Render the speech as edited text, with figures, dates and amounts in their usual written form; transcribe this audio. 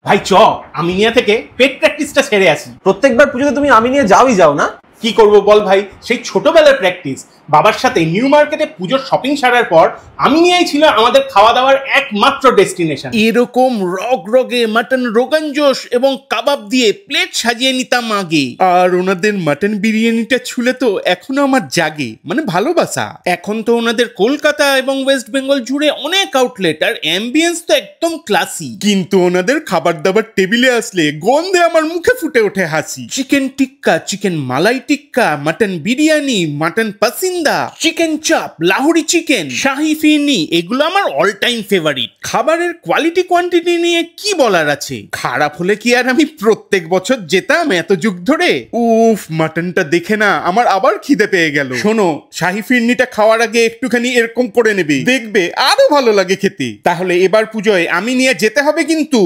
ভাই চ আমিনিয়া থেকে পেট প্র্যাকটিসটা সেরে আসি। প্রত্যেকবার পুজোতে তুমি আমিনিয়া যাও না? কি করব বল ভাই, সেই ছোটবেলার প্র্যাকটিস। বাবার সাথে নিউ মার্কেটে পুজোর শপিং সারার পর আমিনিয়াই ছিল আমাদের খাওয়া দাওয়ার একমাত্র ডেস্টিনেশন। এরকম রগে মাটন রোগান জোশ এবং কাবাব দিয়ে প্লেট সাজিয়ে নিতাম আগে। আর ওনাদের মাটন বিরিয়ানিটা ছুলে তো এখনো আমার জাগে, মানে ভালোবাসা। এখন তো ওনাদের কলকাতা এবং ওয়েস্ট বেঙ্গল জুড়ে অনেক আউটলেট, আর অ্যাম্বিয়েন্স তো একদম ক্লাসি। কিন্তু ওনাদের খাবার দাবার টেবিলে আসলে গন্ধে আমার মুখে ফুটে ওঠে হাসি। Chicken tikka, chicken malai tikka, mutton biryani, mutton pasanda, chicken chaap, Lahori chicken, shahi firni, এগুলো আমার অল টাইম ফেভারিট। খাবারের কোয়ালিটি কোয়ান্টিটি নিয়ে কি বলার আছে? খারাপ হলে কি আর আমি প্রত্যেক বছর যেতাম এত যুগ ধরে? উফ, মাটনটা দেখে না আমার আবার খিদে পেয়ে গেল। শোনো, শাহি ফিরনিটা খাওয়ার আগে একটুখানি এরকম করে নেবে, দেখবে আরো ভালো লাগে খেতে। তাহলে এবার পুজোয় আমি নিয়ে যেতে হবে কিন্তু।